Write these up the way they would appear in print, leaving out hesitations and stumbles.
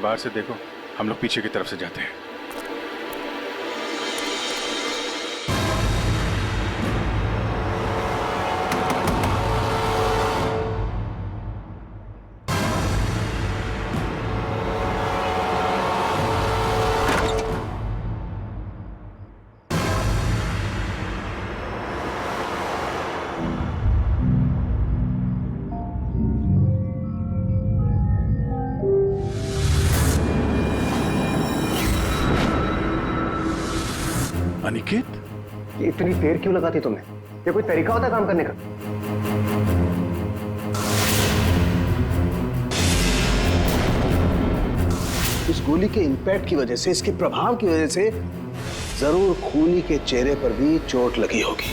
बाहर से देखो, हम लोग पीछे की तरफ से जाते हैं। अनिकेत, ये इतनी देर क्यों लगाती तुमने? ये कोई तरीका होता है काम करने का? इस गोली के इंपैक्ट की वजह से, इसके प्रभाव की वजह से जरूर खूनी के चेहरे पर भी चोट लगी होगी।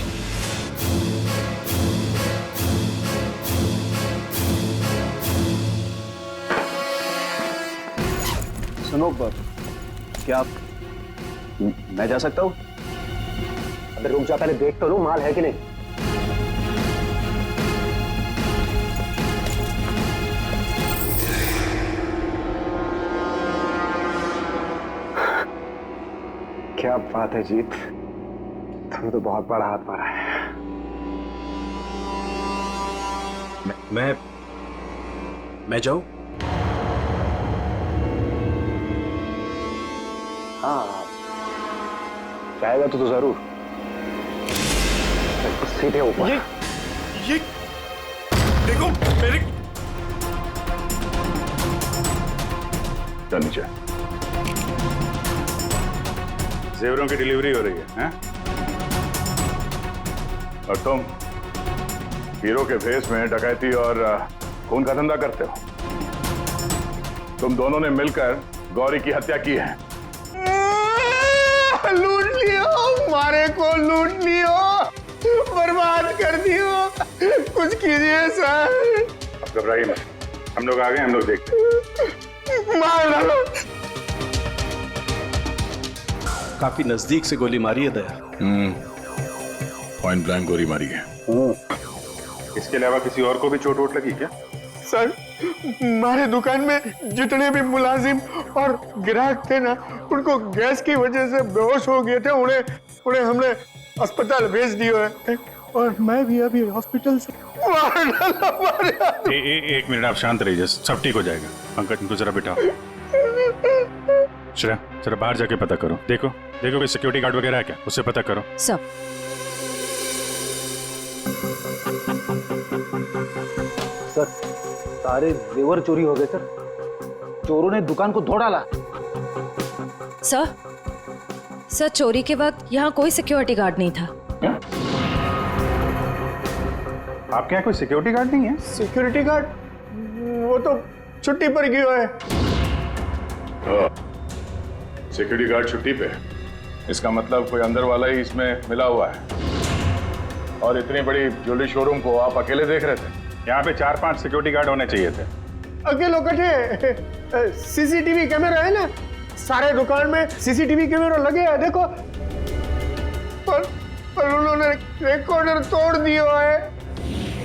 सुनो, क्या मैं जा सकता हूं? अबे रुक जा, पहले देख तो लो माल है कि नहीं। क्या बात है जीत, तुमने तो बहुत बड़ा हाथ मारा है। मैं जाऊं? हाँ, जाएगा तो जरूर। सीधे ऊपर। ये देखो मेरे। चल नीचे। जेवरों की डिलीवरी हो रही है, हैं? और तुम हीरो के भेष में डकैती और खून का धंधा करते हो। तुम दोनों ने मिलकर गौरी की हत्या की है। लूट लियो, मारे को लूट लियो, बर्बाद कर दियो, कुछ कीजिए सर। अब घबराइए मत, हम लोग आ गए, हम लोग देखते हैं। मार डालो। काफी नजदीक से गोली मारी है दया। पॉइंट ब्लैंक गोली मारी है। इसके अलावा किसी और को भी चोट वोट लगी क्या? सर, हमारे दुकान में जितने भी मुलाजिम और ग्राहक थे ना, उनको गैस की वजह से बेहोश हो गए थे। उन्हें हमने अस्पताल भेज दिया है और मैं भी अभी हॉस्पिटल से। एक मिनट, आप शांत रहिए, सब ठीक हो जाएगा। पंकज, इनको जरा बिठाओ। श्रेया, जरा बाहर जाके पता करो। देखो कोई सिक्योरिटी गार्ड वगैरह है क्या, उससे पता करो। सब सर, सारे जेवर चोरी हो गए सर। चोरों ने दुकान को तोड़ डाला। सर, चोरी के वक्त यहाँ कोई सिक्योरिटी गार्ड नहीं था। आपके यहाँ कोई सिक्योरिटी गार्ड नहीं है? सिक्योरिटी गार्ड वो तो छुट्टी पर गया है। सिक्योरिटी गार्ड छुट्टी पे? इसका मतलब कोई अंदर वाला ही इसमें मिला हुआ है। और इतनी बड़ी ज्वेलरी शोरूम को आप अकेले देख रहे थे? यहाँ पे 4-5 सिक्योरिटी गार्ड होने चाहिए थे। अकेले कटे, सीसीटीवी कैमरा है ना, सारे दुकान में सीसीटीवी कैमरा लगे हैं, देखो। पर उन्होंने रिकॉर्डर तोड़ दिया है।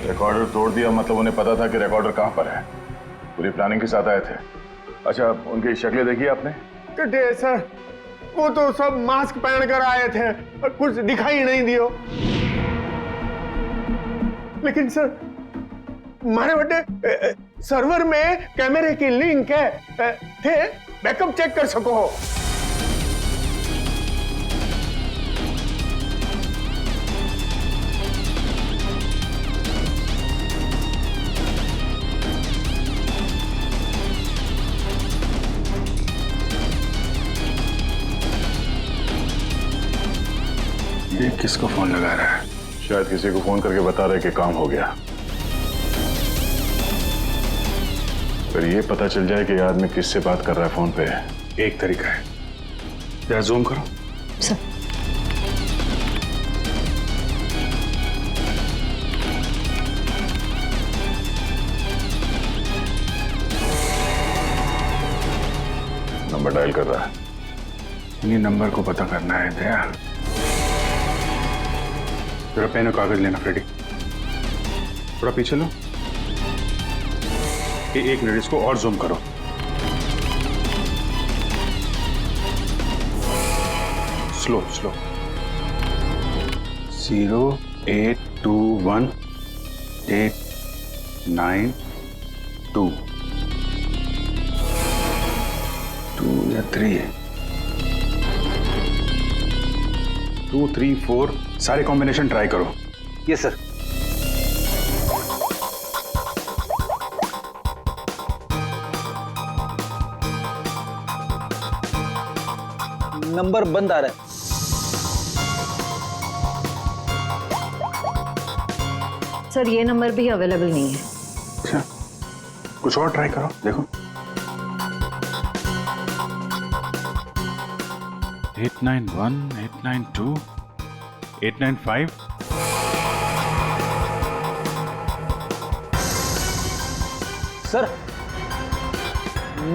रिकॉर्डर तोड़ दिया मतलब उन्हें पता था कि रिकॉर्डर कहाँ पर है। पूरी प्लानिंग के साथ आए थे। अच्छा, उनकी शक्लें देखी आपने? कटे सर, वो तो सब मास्क पहन कर आए थे और कुछ दिखाई नहीं दियो। लेकिन सर, हमारे बटे सर्वर में कैमरे की लिंक है, थे, बैकअप चेक कर सको हो। ये किसको फोन लगा रहा है? शायद किसी को फोन करके बता रहे कि काम हो गया। फिर ये पता चल जाए कि आदमी किससे बात कर रहा है फोन पे। एक तरीका है, जरा जूम करो। सर, नंबर डायल कर रहा है। इन्हीं नंबर को पता करना है दया। जरा पेन और कागज लेना फ्रेडी। थोड़ा पीछे लो। एक मिनट, इसको और जूम करो। स्लो स्लो 0821892 2 या 3 है 2 3 4 सारे कॉम्बिनेशन ट्राई करो। Yes sir. नंबर बंद आ रहा है। सर ये नंबर भी अवेलेबल नहीं है। अच्छा कुछ और ट्राई करो देखो। 891 892 895 सर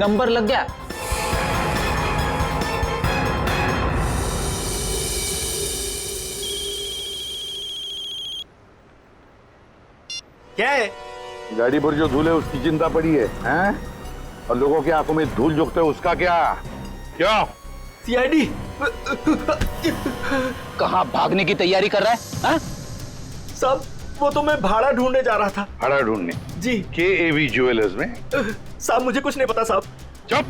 नंबर लग गया। क्या है? गाड़ी पर जो धूल है उसकी चिंता पड़ी है, हैं? और लोगों की आंखों में धूल झोंकते है उसका क्या? क्यों? सीआईडी कहाँ भागने की तैयारी कर रहा है? हाँ? साहब वो तो मैं भाड़ा ढूंढने जा रहा था। भाड़ा ढूंढने? जी केएवी ज्वेलर्स में? साहब मुझे कुछ नहीं पता साहब। चुप!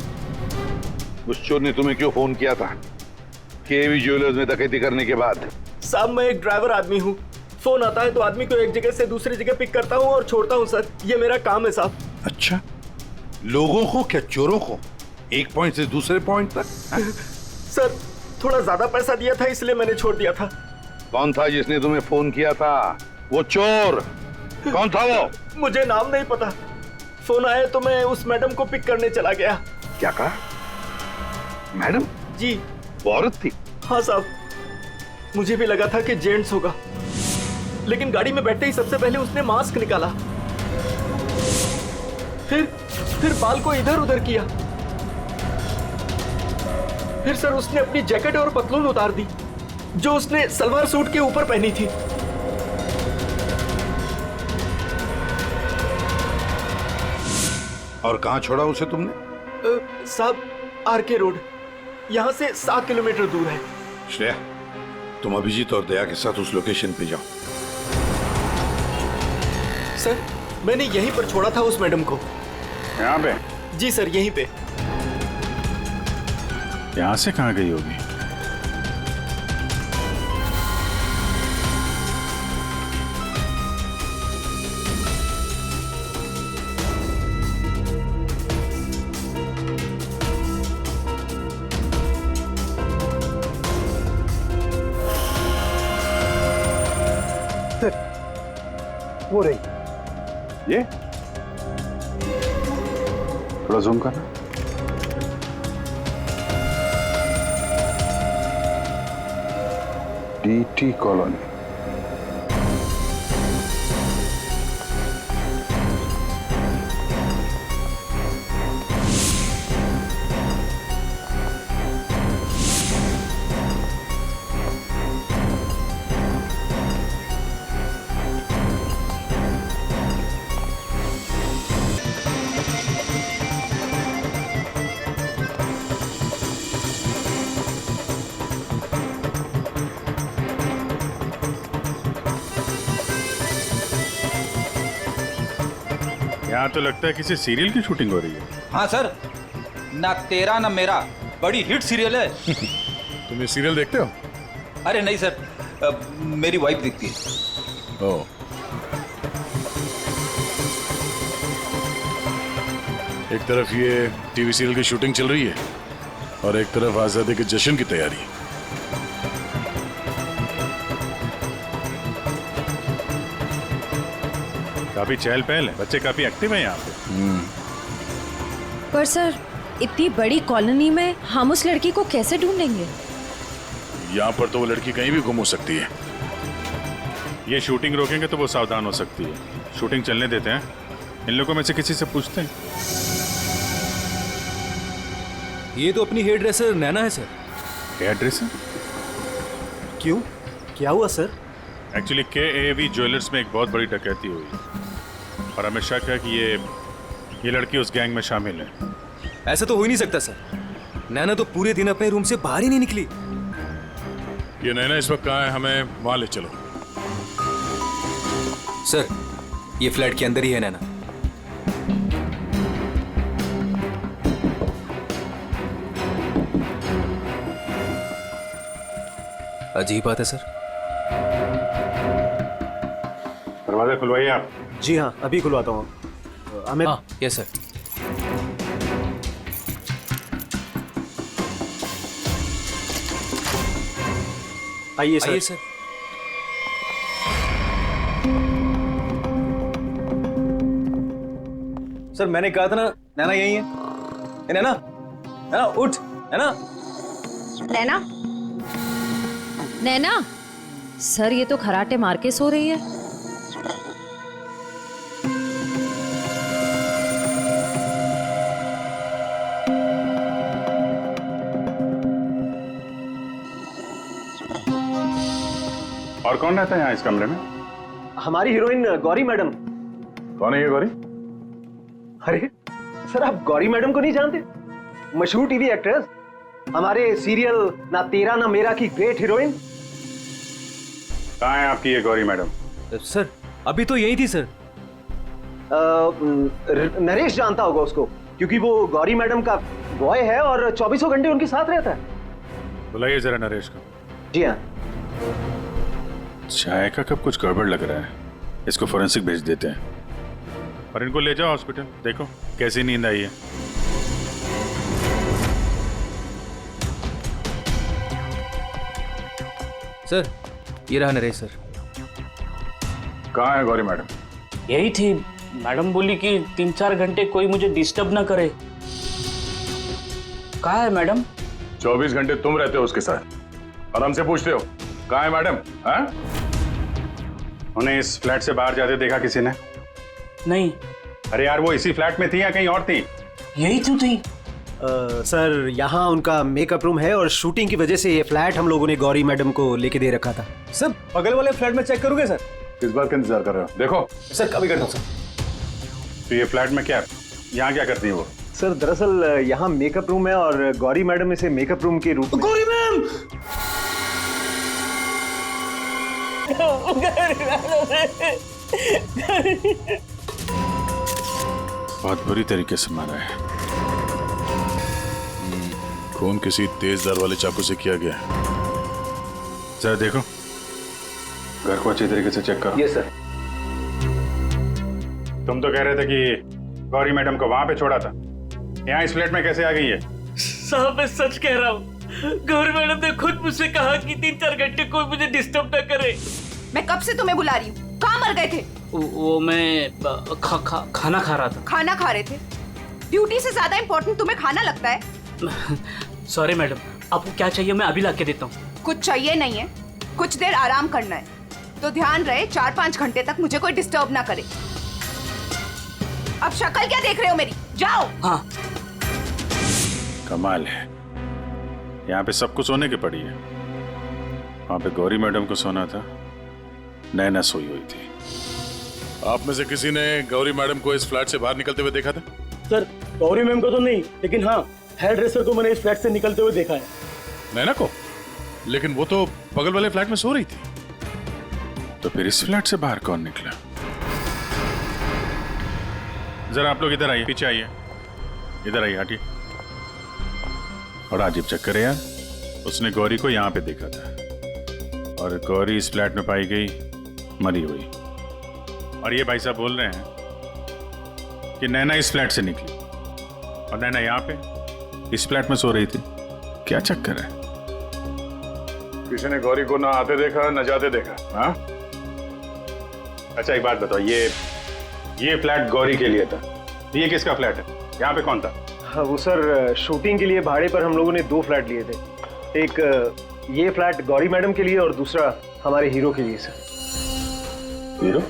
उस चोर ने तुम्हें क्यों फोन किया था केएवी ज्वेलर्स में डकैती करने के बाद? साहब मैं एक ड्राइवर आदमी हूँ, फोन आता है तो आदमी को एक जगह से दूसरी जगह पिक करता हूँ और छोड़ता हूँ सर, ये मेरा काम है साहब। अच्छा, लोगों को क्या चोरों को एक पॉइंट से दूसरे पॉइंट तक? सर थोड़ा ज्यादा पैसा दिया था इसलिए मैंने छोड़ दिया था। कौन था जिसने तुम्हें फोन किया था? वो चोर कौन था वो? मुझे नाम नहीं पता, फोन आया तो मैं उस मैडम को पिक करने चला गया। क्या कहा? मैडम? जी वो औरत थी? हाँ साहब, मुझे भी लगा था कि जेंट्स होगा, लेकिन गाड़ी में बैठते ही सबसे पहले उसने मास्क निकाला, फिर बाल को इधर उधर किया, फिर सर उसने अपनी जैकेट और पतलून उतार दी जो उसने सलवार सूट के ऊपर पहनी थी। और कहां छोड़ा उसे तुमने? साहब आरके रोड, यहां से 7 किलोमीटर दूर है। श्रेया, तुम अभिजीत और दया के साथ उस लोकेशन पे जाओ। सर मैंने यहीं पर छोड़ा था उस मैडम को। यहाँ पे? जी सर यहीं पे। यहाँ से कहाँ गई होगी? वो रही। ये थोड़ा जूम करना। DT colony. यहाँ तो लगता है किसी सीरियल की शूटिंग हो रही है। हाँ सर, ना तेरा ना मेरा बड़ी हिट सीरियल है। तुम ये सीरियल देखते हो? अरे नहीं सर, मेरी वाइफ देखती है। ओह, एक तरफ ये टीवी सीरियल की शूटिंग चल रही है और एक तरफ आजादी के जश्न की तैयारी। काफी चहल पहल है, बच्चे काफी एक्टिव हैं यहाँ पे। पर सर इतनी बड़ी कॉलोनी में हम उस लड़की को कैसे ढूंढेंगे? यहाँ पर तो वो लड़की कहीं भी गुम हो सकती है। ये शूटिंग रोकेंगे तो वो सावधान हो सकती है। शूटिंग चलने देते हैं, इन लोगों में से किसी से पूछते हैं। ये तो अपनी हेयर ड्रेसर नैना है सर। Hair dresser? क्यों, क्या हुआ सर? एक्चुअली केएवी ज्वेलर्स में एक बहुत बड़ी डकैती हुई और हमें शक है कि ये लड़की उस गैंग में शामिल है। ऐसा तो हो ही नहीं सकता सर, नैना तो पूरे दिन अपने रूम से बाहर ही नहीं निकली। ये नैना इस वक्त कहाँ है, हमें वहां ले चलो। सर ये फ्लैट के अंदर ही है नैना। अजीब बात है सर। दरवाजा खुलवाइए आप। जी हाँ, अभी खुलवाता हूँ। अमित, हाँ यस सर। आइए आइए सर। सर। सर मैंने कहा था ना नैना यही है। ए, नैना नैना उठ। नैना नैना, नैना, सर ये तो खराटे मार के सो रही है। और कौन रहता है यहाँ इस कमरे में? हमारी हीरोइन गौरी मैडम। कौन है ये गौरी? अरे सर, आप गौरी मैडम को नहीं जानते? मशहूर टीवी एक्ट्रेस, हमारे सीरियल ना तेरा ना मेरा की ग्रेट हीरोइन। कहाँ है आपकी ये गौरी मैडम? सर अभी तो यही थी सर। नरेश जानता होगा उसको, क्योंकि वो गौरी मैडम का बॉय है और 24 घंटे उनके साथ रहता है। बुलाइए जरा नरेश को। जी हाँ। चाय का कब कुछ गड़बड़ लग रहा है, इसको फोरेंसिक भेज देते हैं और इनको ले जाओ हॉस्पिटल, देखो कैसी नींद आई है। सर ये रहा नरेश सर। कहाँ है गौरी मैडम? यही थी, मैडम बोली कि 3-4 घंटे कोई मुझे डिस्टर्ब ना करे। कहाँ है मैडम? 24 घंटे तुम रहते हो उसके साथ और हमसे पूछते हो कहाँ है मैडम? हाँ? उन्हें इस फ्लैट से बाहर जाते देखा किसी ने? नहीं। अरे यार वो इसी फ्लैट में थी या कहीं और थी? यही तो थी। सर यहाँ उनका मेकअप रूम है और शूटिंग की वजह से ये फ्लैट हम लोगों ने गौरी मैडम को लेके दे रखा था। सर बगल वाले फ्लैट में चेक करोगे सर? किस बात का इंतजार कर रहे हो? देखो सर कभी करता हूँ सर। तो ये फ्लैट में क्या, यहाँ क्या करती है वो? सर दरअसल यहाँ मेकअप रूम है और गौरी मैडम इसे मेकअप रूम के रूप में। गौरी मैम! बहुत बुरी तरीके से मारा है। खून किसी तेज धार वाले चाकू से किया गया है। जरा देखो, घर को अच्छी तरीके से चेक करो। ये सर। तुम तो कह रहे थे कि गौरी मैडम को वहां पे छोड़ा था, यहाँ इस फ्लैट में कैसे आ गई है? साहब मैं सच कह रहा हूँ, गौरी मैडम ने खुद मुझसे कहा कि 3-4 घंटे कोई मुझे डिस्टर्ब ना करे। मैं कब से तुम्हें बुला रही हूँ, कहाँ मर गए थे? वो मैं खाना खा रहा था। खाना खा रहे थे? ड्यूटी से ज्यादा इम्पोर्टेंट तुम्हें खाना लगता है? सॉरी मैडम, आपको क्या चाहिए मैं अभी ला के देता हूँ। कुछ चाहिए नहीं है, कुछ देर आराम करना है, तो ध्यान रहे 4-5 घंटे तक मुझे कोई डिस्टर्ब ना करे। अब शक्ल क्या देख रहे हो मेरी, जाओ। हाँ। कमाल है, यहाँ पे सबको सोने की पड़ी है, वहां पे गौरी मैडम को सोना था, नैना सोई हुई थी। आप में से किसी ने गौरी मैडम को इस फ्लैट से बाहर निकलते हुए देखा था? सर गौरी मैम को तो नहीं, लेकिन हाँ हेयर ड्रेसर को मैंने इस फ्लैट से निकलते हुए देखा है। नैना को? लेकिन वो तो बगल वाले फ्लैट में सो रही थी। तो फिर इस फ्लैट से बाहर कौन निकला? जरा आप लोग इधर आइए, पीछे आइए, इधर आइए, हटिए। बड़ा अजीब चक्कर है यार, उसने गौरी को यहाँ पे देखा था और गौरी इस फ्लैट में पाई गई मरी हुई, और ये भाई साहब बोल रहे हैं कि नैना इस फ्लैट से निकली और नैना यहाँ पे इस फ्लैट में सो रही थी। क्या चक्कर है? किसी ने गौरी को ना आते देखा ना जाते देखा? हाँ? अच्छा एक बात बताओ, ये फ्लैट गौरी के लिए था, ये किसका फ्लैट है? यहाँ पे कौन था? हाँ, वो सर शूटिंग के लिए भाड़े पर हम लोगों ने 2 फ्लैट लिए थे, एक ये फ्लैट गौरी मैडम के लिए और दूसरा हमारे हीरो के लिए। Sir hero?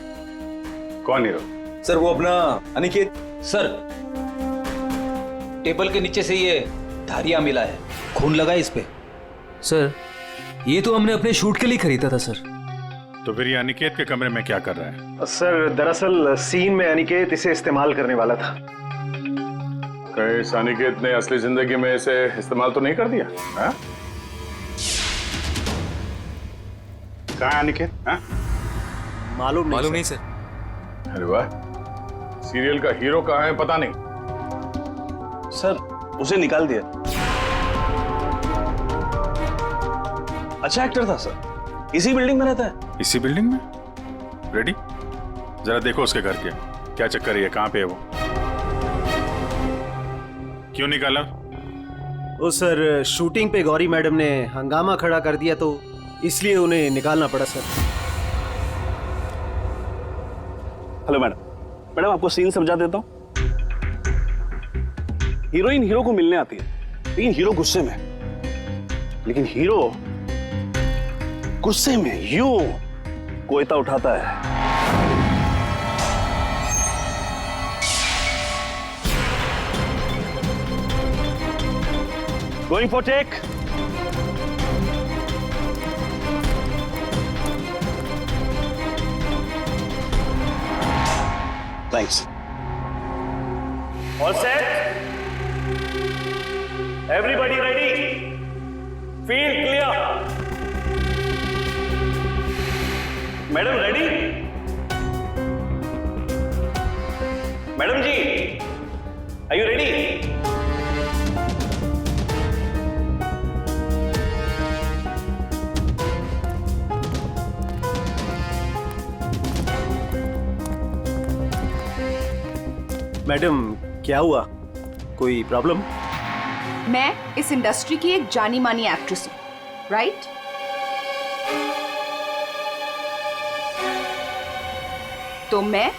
कौन हीरो? सर वो अपना अनिकेत। सर टेबल के नीचे से ये धारियां मिला है, खून लगा है इस पे। सर ये तो हमने अपने शूट के लिए खरीदा था सर। तो फिर ये अनिकेत के कमरे में क्या कर रहा है? सर दरअसल सीन में अनिकेत इसे इस्तेमाल करने वाला था। कहीं इस अनिकेत ने असली जिंदगी में इसे इस्तेमाल तो नहीं कर दिया? हाँ? कहाँ है अनिकेत? हाँ? मालूम नहीं सर। अरे वाह, सीरियल का हीरो कहाँ है पता नहीं। सर उसे निकाल दिया। अच्छा एक्टर था सर, इसी बिल्डिंग में रहता है। इसी बिल्डिंग में? रेडी? जरा देखो उसके घर के क्या चक्कर है, कहाँ पे है वो? क्यों निकाला? वो सर शूटिंग पे गौरी मैडम ने हंगामा खड़ा कर दिया तो इसलिए उन्हें निकालना पड़ा सर। हेलो मैडम, मैडम आपको सीन समझा देता हूँ। हीरोइन हीरो को मिलने आती है, लेकिन हीरो गुस्से में, लेकिन हीरो गुस्से में यूं कोयता उठाता है। Going for take. Thanks. All set, everybody ready, field clear. Madam ready? Madam ji, are you ready? Madam क्या हुआ, कोई प्रॉब्लम? मैं इस इंडस्ट्री की एक जानी मानी एक्ट्रेस हूं, राइट? तो मैं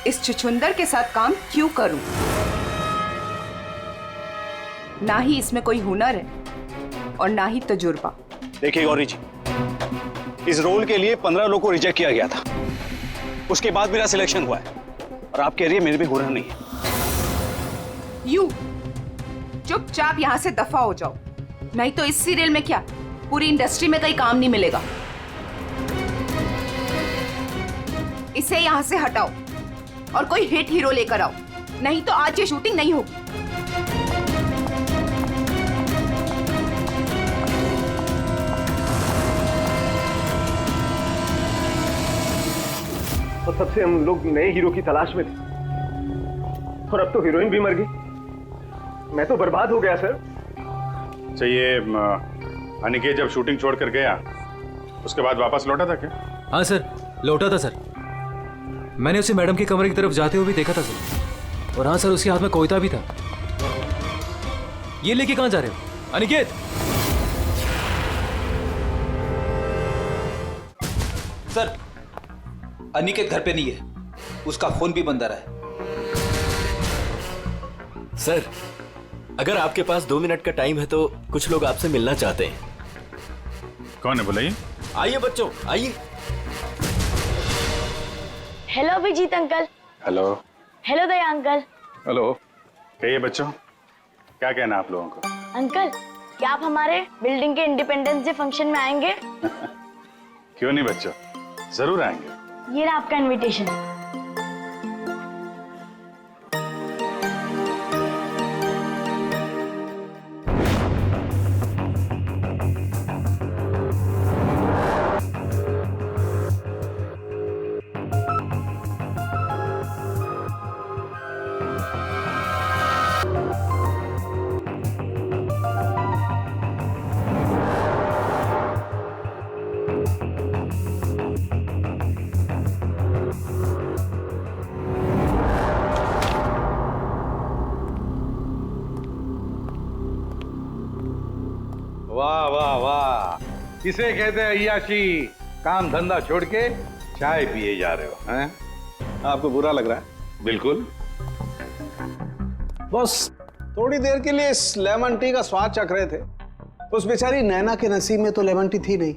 इस छुछुंदर के साथ काम क्यों करूं? ना ही इसमें कोई हुनर है और ना ही तजुर्बा। देखिए गौरी जी, इस रोल के लिए 15 लोगों को रिजेक्ट किया गया था, उसके बाद मेरा सिलेक्शन हुआ है और आप कह रही है मेरे भी हुनर नहीं है। यू चुपचाप यहां से दफा हो जाओ, नहीं तो इस सीरियल में क्या पूरी इंडस्ट्री में कहीं काम नहीं मिलेगा। इसे यहां से हटाओ और कोई हिट हीरो लेकर आओ, नहीं तो आज ये शूटिंग नहीं होगी। और तब से हम लोग नए हीरो की तलाश में थे और अब तो हीरोइन भी मर गई। मैं तो बर्बाद हो गया सर। चाहिए अनिकेत जब शूटिंग छोड़कर गया उसके बाद वापस लौटा था क्या? हाँ सर, लौटा था सर। मैंने उसे मैडम के कमरे की तरफ जाते हुए भी देखा था सर। और हाँ सर, उसके हाथ में कोयता भी था। ये लेके कहाँ जा रहे हो अनिकेत? सर, अनिकेत घर पे नहीं है, उसका फोन भी बंद आ रहा है। सर, अगर आपके पास 2 मिनट का टाइम है तो कुछ लोग आपसे मिलना चाहते हैं। कौन है बुलाइए? आइए बच्चों, आइए। Hello Abhijeet uncle. Hello. Hello Daya uncle. Hello. कहिए बच्चों, क्या कहना आप लोगों को? अंकल, क्या आप हमारे बिल्डिंग के इंडिपेंडेंस डे फंक्शन में आएंगे? क्यों नहीं बच्चों, जरूर आएंगे। ये रहा आपका इनविटेशन। वाह वाह वाह, किसे कहते हैं अय्याशी? काम धंधा छोड़ के चाय पिए जा रहे हो हैं? आपको बुरा लग रहा है? बिल्कुल। बस थोड़ी देर के लिए इस लेमन टी का स्वाद चख रहे थे। उस बेचारी नैना के नसीब में तो लेमन टी थी नहीं,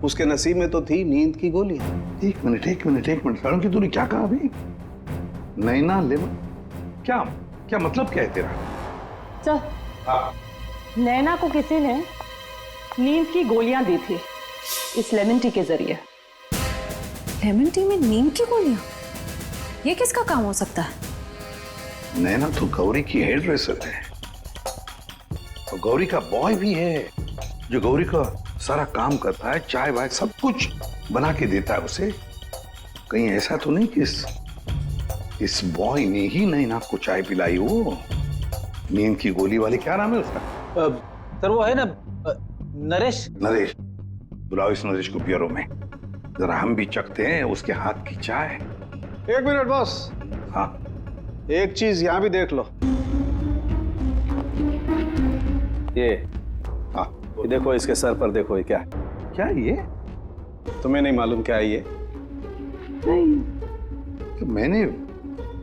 उसके नसीब में तो थी नींद की गोलियां। एक मिनट सारों की तूने क्या कहा अभी? नैना लेमन? क्या क्या मतलब क्या है तेरा? चल, हाँ। नैना को किसी ने नींद की गोलियां दी थी इस लेमन टी के जरिए। लेमन टी में नींद की गोलियां? ये किसका काम हो सकता है? नैना तो गौरी की हेयर ड्रेसर है और गौरी का बॉय भी है जो गौरी का सारा काम करता है, चाय वाय सब कुछ बना के देता है उसे। कहीं ऐसा तो नहीं कि इस बॉय ने ही नैना को चाय पिलाई हो? नींद की गोली वाले, क्या नाम है उसका? सर वो है ना नरेश। नरेश, बुलाओ इस नरेश को ब्यूरो में, जरा हम भी चखते हैं उसके हाथ की चाय। 1 मिनट बॉस। हाँ, एक चीज यहाँ भी देख लो। ये हाँ, ये देखो, इसके सर पर देखो, ये क्या है? क्या ये? तुम्हें नहीं मालूम क्या है ये? नहीं, तो मैंने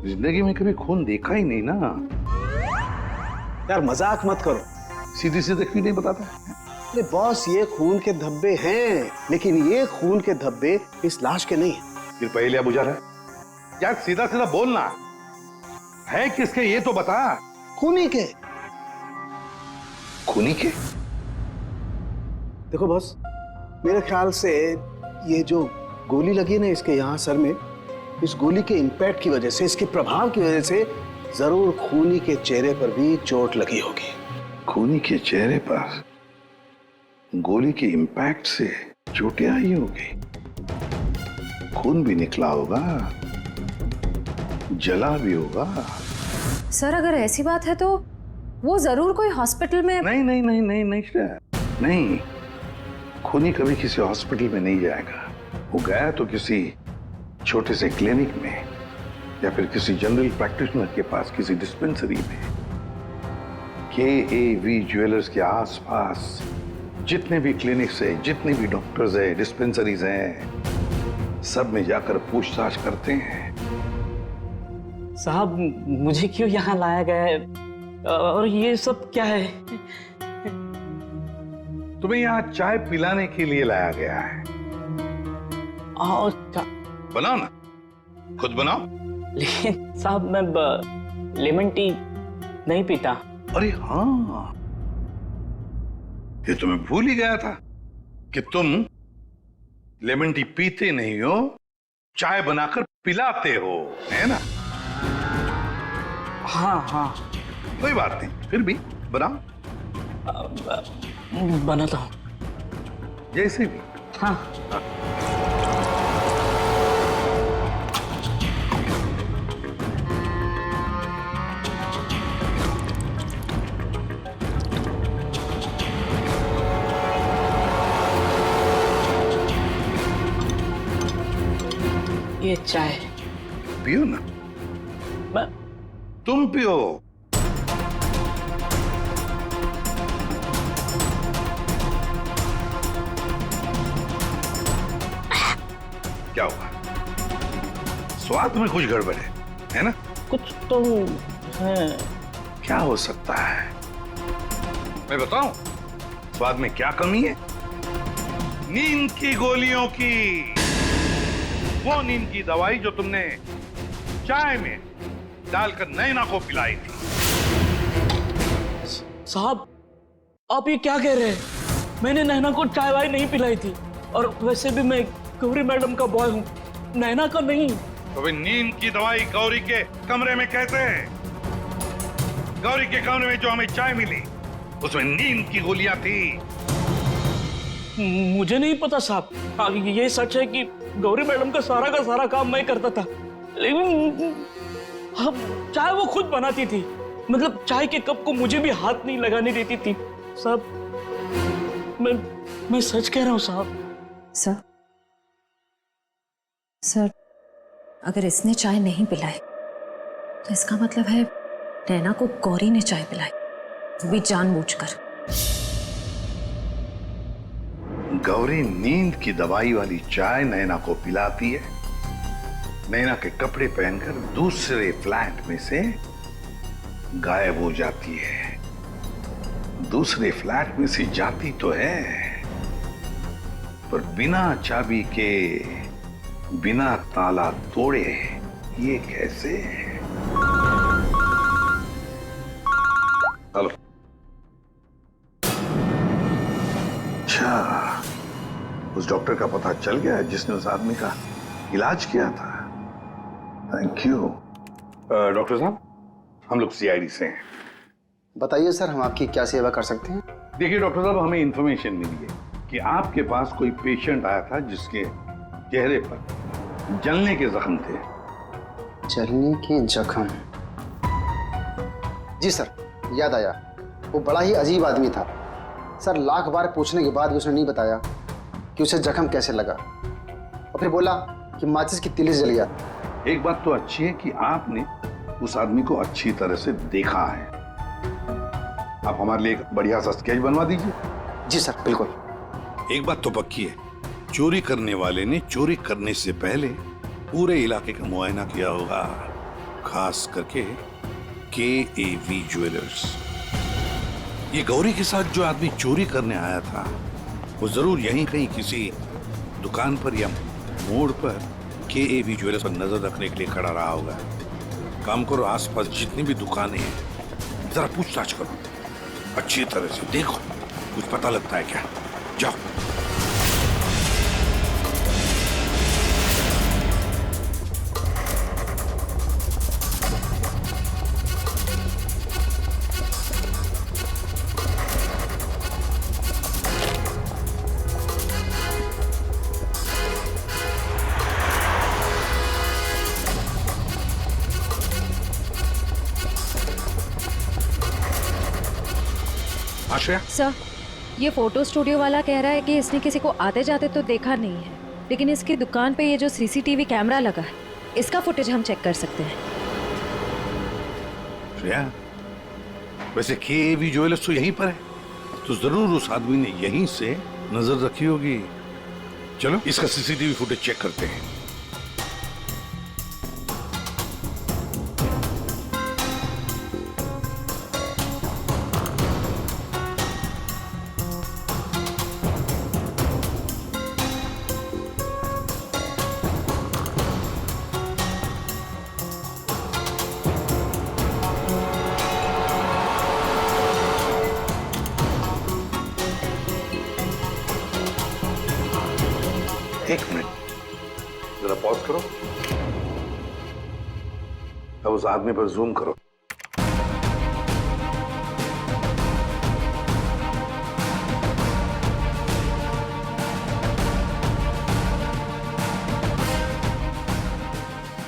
जिंदगी में कभी खून देखा ही नहीं ना। यार मजाक मत करो, सीधी सीधे क्यों नहीं बताता? अरे बॉस, ये खून के धब्बे हैं, लेकिन ये खून के धब्बे इस लाश के नहीं हैं। फिर पहले बुझा रहा है यार, सीधा सीधा बोलना है किसके, ये तो बता। खूनी के। खूनी के? देखो बॉस, मेरे ख्याल से ये जो गोली लगी है ना इसके यहाँ सर में, इस गोली के इंपैक्ट की वजह से, इसके प्रभाव की वजह से जरूर खूनी के चेहरे पर भी चोट लगी होगी। खूनी के चेहरे पर गोली के इंपैक्ट से चोटें आई होगी, खून भी निकला होगा, जला भी होगा। सर अगर ऐसी बात है तो वो जरूर कोई हॉस्पिटल में। नहीं नहीं नहीं नहीं नहीं नहीं, खूनी कभी किसी हॉस्पिटल में नहीं जाएगा। वो गया तो किसी छोटे से क्लिनिक में, या फिर किसी जनरल प्रैक्टिशनर के पास, किसी डिस्पेंसरी में। KAV ज्वेलर्स के आसपास जितने भी क्लिनिक्स है, जितने भी डॉक्टर्स है, डिस्पेंसरीज हैं, सब में जाकर पूछताछ करते हैं। साहब मुझे क्यों यहाँ लाया गया है और ये सब क्या है? तुम्हें यहाँ चाय पिलाने के लिए लाया गया है। बनाओ ना, खुद बनाओ। लेकिन साहब मैं लेमन टी नहीं पीता। अरे हाँ, ये तो मैं भूल ही गया था कि तुम लेमन टी पीते नहीं हो, चाय बनाकर पिलाते हो, है ना? हाँ हाँ, कोई बात नहीं, फिर भी बनाओ। बनाता हूँ जैसे भी। हाँ, ये चाय पियो ना। तुम पियो। क्या हुआ? स्वाद में कुछ गड़बड़ है ना? कुछ तो है। क्या हो सकता है? मैं बताऊं स्वाद में क्या कमी है? नींद की गोलियों की, वो नींद की दवाई जो तुमने चाय में डालकर नैना को पिलाई थी। साहब आप ये क्या कह रहे हैं? मैंने नैना को चाय वाय नहीं पिलाई थी, और वैसे भी मैं गौरी मैडम का बॉय हूँ, नैना का नहीं। तो भाई नींद की दवाई गौरी के कमरे में कैसे है? गौरी के कमरे में जो हमें चाय मिली उसमें नींद की गोलियां थी। मुझे नहीं पता साहब। हाँ, ये सच है कि गौरी मैडम का सारा काम मैं करता था, लेकिन हाँ, चाय वो खुद बनाती थी। मतलब चाय के कप को मुझे भी हाथ नहीं लगाने देती थी। साहब मैं सच कह रहा हूँ साहब। सर अगर इसने चाय नहीं पिलाई तो इसका मतलब है नैना को गौरी ने चाय पिलाई, वो भी जानबूझकर। गौरी नींद की दवाई वाली चाय नैना को पिलाती है, नैना के कपड़े पहनकर दूसरे फ्लैट में से गायब हो जाती है। दूसरे फ्लैट में से जाती तो है, पर बिना चाबी के, बिना ताला तोड़े। ये कैसे? हेलो। अच्छा, उस डॉक्टर का पता चल गया जिसने उस आदमी का इलाज किया था। Thank you. डॉक्टर साहब, हम लोग CID से हैं। बताइए सर, हम आपकी क्या सेवा कर सकते हैं? देखिए डॉक्टर साहब, हमें इंफॉर्मेशन मिली है कि आपके पास कोई पेशेंट आया था जिसके चेहरे पर जलने के जख्म थे। जलने के जख्म? जी सर, याद आया। वो बड़ा ही अजीब आदमी था सर। लाख बार पूछने के बाद भी उसने नहीं बताया कि उसे जख्म कैसे लगा, और फिर बोला कि माचिस की तीली से जल गया। एक बात तो अच्छी है कि आपने उस आदमी को अच्छी तरह से देखा है। आप हमारे लिए एक बढ़िया सा स्केच बनवा दीजिए। जी सर, बिल्कुल। एक बात तो पक्की है, चोरी करने वाले ने चोरी करने से पहले पूरे इलाके का मुआयना किया होगा, खास करके KAV ज्वेलर्स। ये गौरी के साथ जो आदमी चोरी करने आया था वो जरूर यहीं कहीं किसी दुकान पर या मोड़ पर KAV ज्वेलर्स पर नजर रखने के लिए खड़ा रहा होगा। काम करो, आसपास जितनी भी दुकानें हैं जरा पूछताछ करो, अच्छी तरह से देखो, कुछ पता लगता है क्या। जाओ। आश्रया, सर, ये फोटो स्टूडियो वाला कह रहा है कि इसने किसी को आते जाते तो देखा नहीं है, लेकिन इसकी दुकान पे ये जो CCTV कैमरा लगा है, इसका फुटेज हम चेक कर सकते हैं। श्रेया, वैसे KAV ज्वेलर्स तो यहीं पर है, तो जरूर उस आदमी ने यहीं से नजर रखी होगी। चलो इसका CCTV फुटेज चेक करते हैं। एक मिनट, जरा पॉज करो। अब उस आदमी पर जूम करो।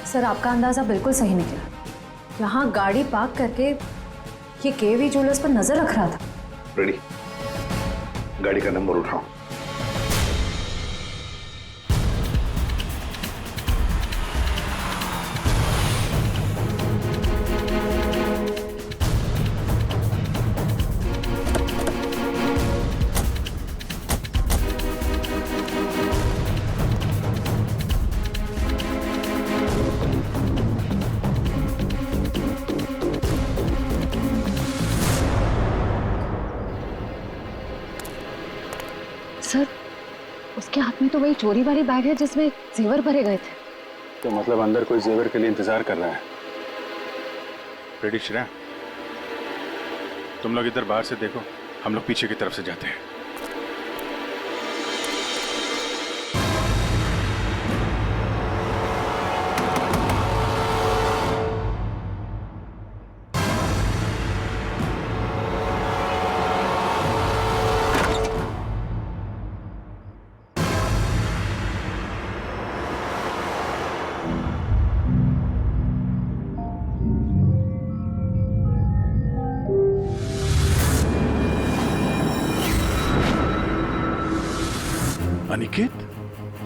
सर, आपका अंदाजा बिल्कुल सही निकला। यहाँ गाड़ी पार्क करके ये KAV ज्वेलर्स पर नजर रख रहा था। रेडी, गाड़ी का नंबर उठाओ। सर, उसके हाथ में तो वही चोरी वाली बैग है जिसमें जेवर भरे गए थे। तो मतलब अंदर कोई जेवर के लिए इंतजार कर रहा है। रेडी श्रेया, तुम लोग इधर बाहर से देखो, हम लोग पीछे की तरफ से जाते हैं। अनिकेत,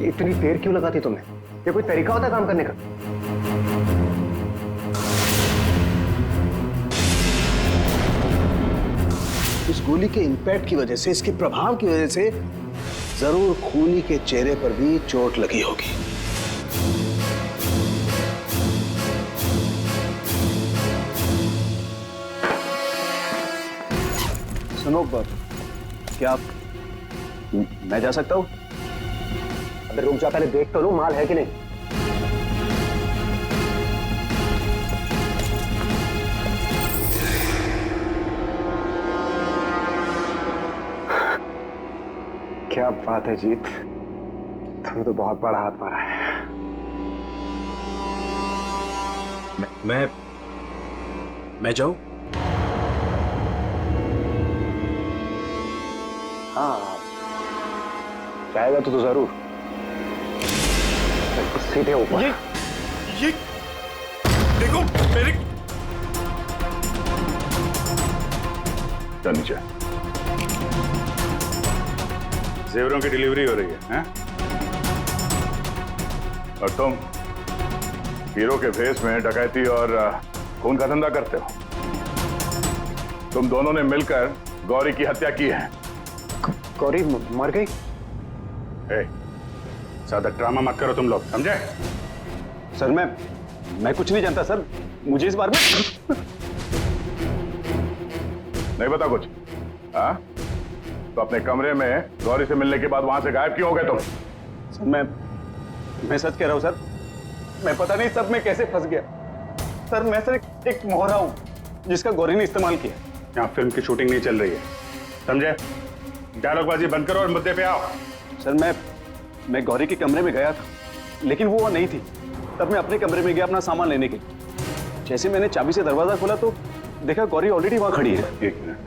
इतनी देर क्यों लगाती तुमने? ये कोई तरीका होता है काम करने का? इस गोली के इंपैक्ट की वजह से, इसके प्रभाव की वजह से जरूर खूनी के चेहरे पर भी चोट लगी होगी। सुनो, क्या मैं जा सकता हूँ? अबे रुक जा, पहले देख तो लो माल है कि नहीं। क्या बात है जीत, तुमने तो बहुत बड़ा हाथ मारा है। मैं जाऊं? हाँ, जाएगा तो जरूर। सीधे ऊपर। ये देखो मेरे चल नीचे। जेवरों की डिलीवरी हो रही है, हैं? और तुम हीरो के भेष में डकैती और खून का धंधा करते हो। तुम दोनों ने मिलकर गौरी की हत्या की है। गौरी मर गई? ज्यादा ड्रामा मत करो तुम लोग, समझे? सर मैं कुछ नहीं जानता सर, मुझे इस बारे में नहीं पता कुछ। हाँ, तो अपने कमरे में गौरी से मिलने के बाद वहां से गायब क्यों हो गए तुम? सर मैं सच कह रहा हूं सर, मैं पता नहीं सब में कैसे फंस गया। सर मैं सर एक मोहरा हूं जिसका गौरी ने इस्तेमाल किया। यहाँ फिल्म की शूटिंग नहीं चल रही है, समझे? डायलॉगबाजी बंद करो और मुद्दे पे आओ। सर मैं गौरी के कमरे में गया था, लेकिन वो नहीं थी। तब मैं अपने कमरे में गया अपना सामान लेने के लिए। जैसे मैंने चाबी से दरवाजा खोला तो देखा गौरी ऑलरेडी वहां खड़ी है। एक मिनट।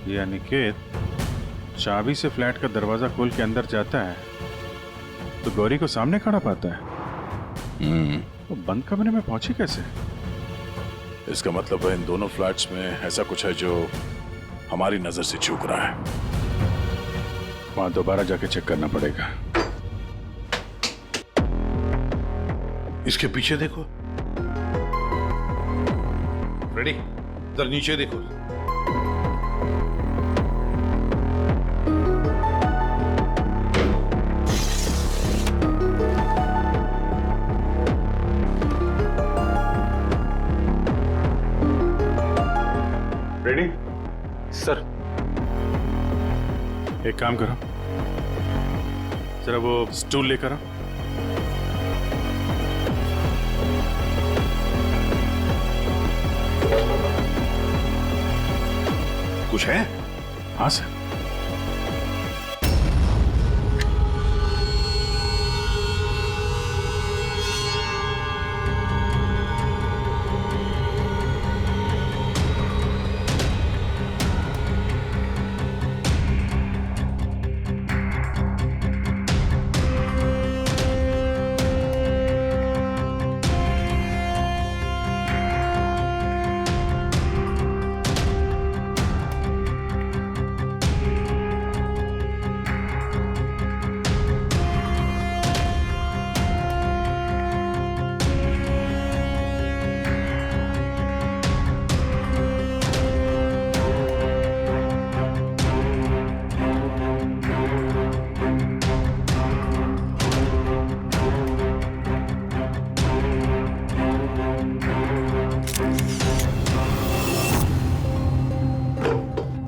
ये अनिकेत चाबी से फ्लैट का दरवाजा खोल के अंदर जाता है तो गौरी को सामने खड़ा पाता है। तो बंद कमरे में पहुंची कैसे? इसका मतलब है इन दोनों फ्लैट्स में ऐसा कुछ है जो हमारी नजर से चूक रहा है। वहां दोबारा जाके चेक करना पड़ेगा। इसके पीछे देखो। रेडी, इधर नीचे देखो। रेडी? सर एक काम करो, जरा वो स्टूल लेकर आओ। कुछ है? हाँ सर।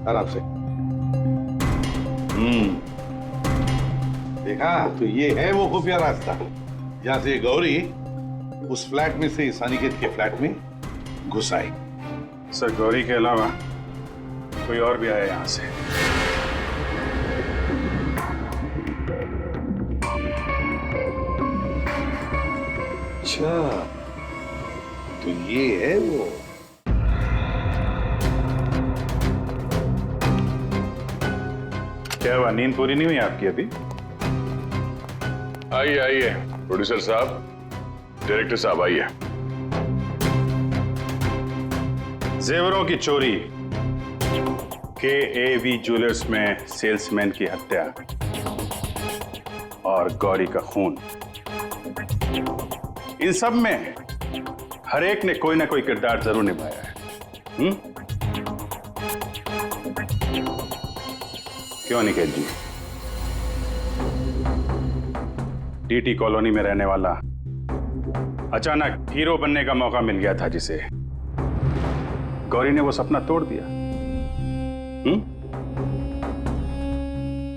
आराम से। देखा, तो ये है वो खुफिया रास्ता जहां से गौरी उस फ्लैट में से इस अनिकेत के फ्लैट में घुस आई। सर गौरी के अलावा कोई और भी आया यहां से? अच्छा, तो ये है वो। क्या हुआ, नींद पूरी नहीं हुई आपकी अभी? आइए आइए प्रोड्यूसर साहब, डायरेक्टर साहब आइए। जेवरों की चोरी, KAV ज्वेलर्स में सेल्समैन की हत्या और गौरी का खून, इन सब में हर एक ने कोई ना कोई किरदार जरूर निभाया है। क्यों निकेत जी? DT कॉलोनी में रहने वाला अचानक हीरो बनने का मौका मिल गया था जिसे, गौरी ने वो सपना तोड़ दिया।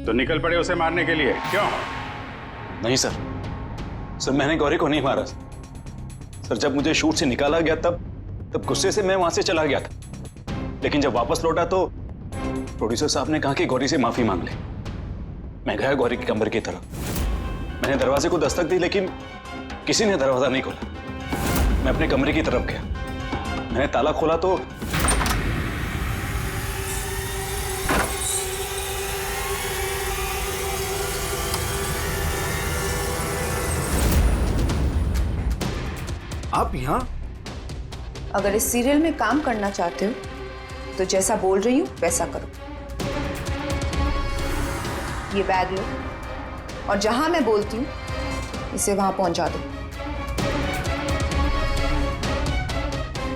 तो निकल पड़े उसे मारने के लिए, क्यों? नहीं सर मैंने गौरी को नहीं मारा सर। जब मुझे शूट से निकाला गया तब गुस्से से मैं वहां से चला गया था, लेकिन जब वापस लौटा तो प्रोड्यूसर साहब ने कहा कि गौरी से माफी मांग ले। मैं गया गौरी के कमरे की तरफ। मैंने दरवाजे को दस्तक दी लेकिन किसी ने दरवाजा नहीं खोला। मैं अपने कमरे की तरफ गया। मैंने ताला खोला तो आप यहाँ? अगर इस सीरियल में काम करना चाहते हो तो जैसा बोल रही हूँ वैसा करो। ये बैग लो और जहां मैं बोलती हूँ इसे वहां पहुंचा दो।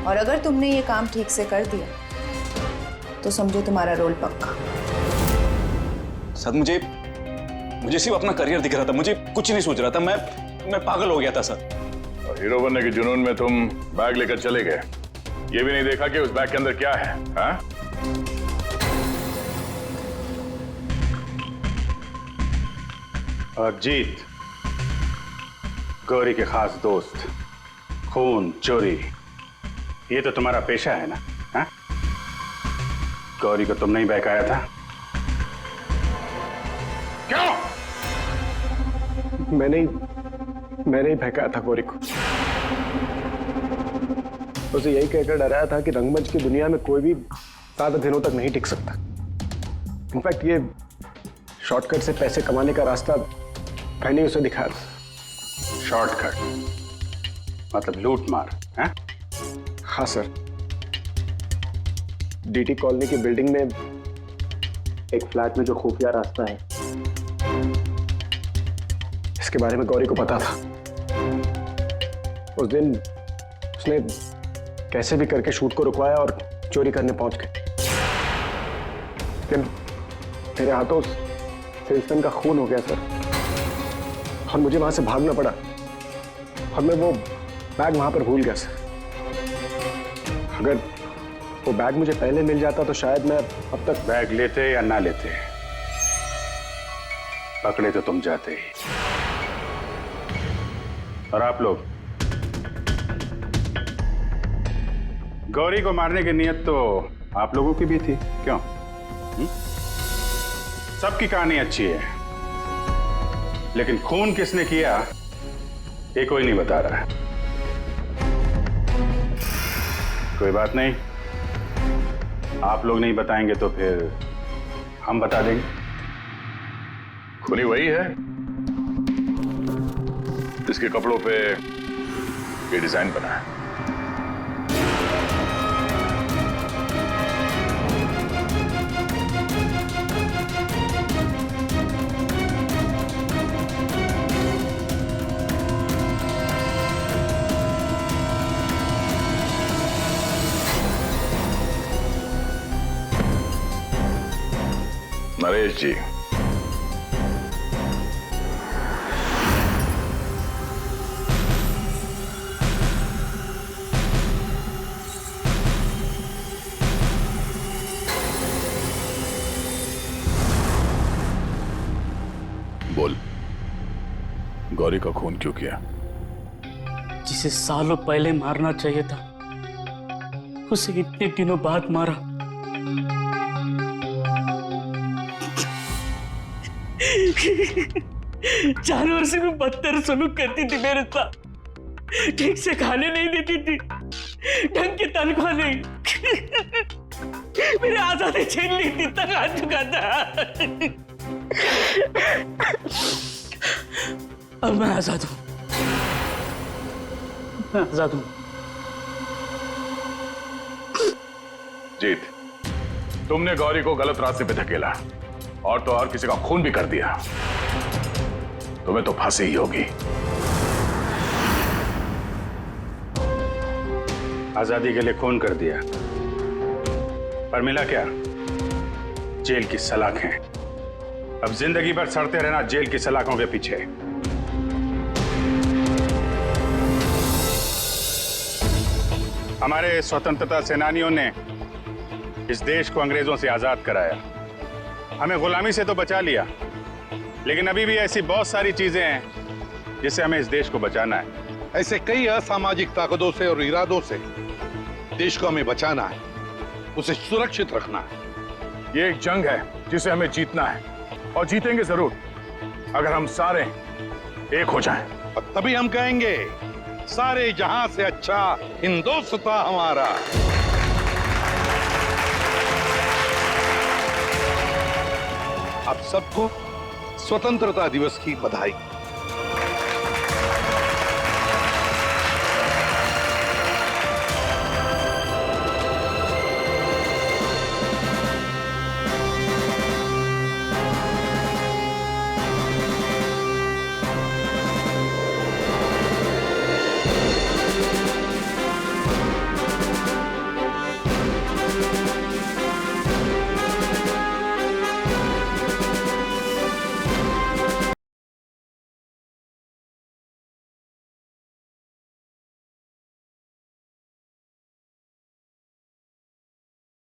और अगर तुमने ये काम ठीक से कर दिया तो समझो तुम्हारा रोल पक्का। सर मुझे सिर्फ अपना करियर दिख रहा था, मुझे कुछ नहीं सोच रहा था। मैं पागल हो गया था सर। और हीरो बनने के जुनून में तुम बैग लेकर चले गए, ये भी नहीं देखा कि उस बैग के अंदर क्या है। हाँ? और जीत, गौरी के खास दोस्त, खून चोरी, ये तो तुम्हारा पेशा है ना? हाँ? गौरी को तुमने ही बहकाया था। क्यों? मैंने ही बहकाया था गौरी को। उसे यही कहकर डराया था कि रंगमंच की दुनिया में कोई भी ज्यादा दिनों तक नहीं टिक सकता। इनफैक्ट ये शॉर्टकट से पैसे कमाने का रास्ता मैंने उसे दिखाया था। शॉर्टकट मतलब लूट मार? हैं? हाँ सर, डीटी कॉलोनी की बिल्डिंग में एक फ्लैट में जो खुफिया रास्ता है, इसके बारे में गौरी को पता था। उस दिन उसने कैसे भी करके शूट को रुकवाया और चोरी करने पहुंच गए। लेकिन मेरे हाथों सेल्समैन का खून हो गया सर, और मुझे वहां से भागना पड़ा और मैं वो बैग वहां पर भूल गया सर। अगर वो बैग मुझे पहले मिल जाता तो शायद मैं अब तक। बैग लेते या ना लेते, पकड़े तो तुम जाते ही। और आप लोग, गौरी को मारने की नियत तो आप लोगों की भी थी, क्यों? सबकी कहानी अच्छी है, लेकिन खून किसने किया ये कोई नहीं बता रहा है। कोई बात नहीं, आप लोग नहीं बताएंगे तो फिर हम बता देंगे। खूनी वही है जिसके कपड़ों पे ये डिजाइन बना है। नरेश जी, बोल, गौरी का खून क्यों किया? जिसे सालों पहले मारना चाहिए था उसे इतने दिनों बाद मारा। जानवर से भी बदतर सलूक करती थी मेरे साथ, ठीक से खाने नहीं देती थी, ढंग की तनख्वाह नहीं, मेरे आजादी छीन ली थी, तक आ चुका था। अब मैं आजाद हूं, मैं आजाद हूं। जीत, तुमने गौरी को गलत रास्ते पे धकेला और तो और किसी का खून भी कर दिया। तुम्हें तो फांसी ही होगी। आजादी के लिए खून कर दिया, पर मिला क्या? जेल की सलाखें। अब जिंदगी भर सड़ते रहना जेल की सलाखों के पीछे। हमारे स्वतंत्रता सेनानियों ने इस देश को अंग्रेजों से आजाद कराया, हमें गुलामी से तो बचा लिया, लेकिन अभी भी ऐसी बहुत सारी चीजें हैं जिससे हमें इस देश को बचाना है। ऐसे कई असामाजिक ताकतों से और इरादों से देश को हमें बचाना है, उसे सुरक्षित रखना है। ये एक जंग है जिसे हमें जीतना है, और जीतेंगे जरूर अगर हम सारे एक हो जाएं। और तभी हम कहेंगे सारे जहां से अच्छा हिंदुस्तान हमारा। आप सबको स्वतंत्रता दिवस की बधाई।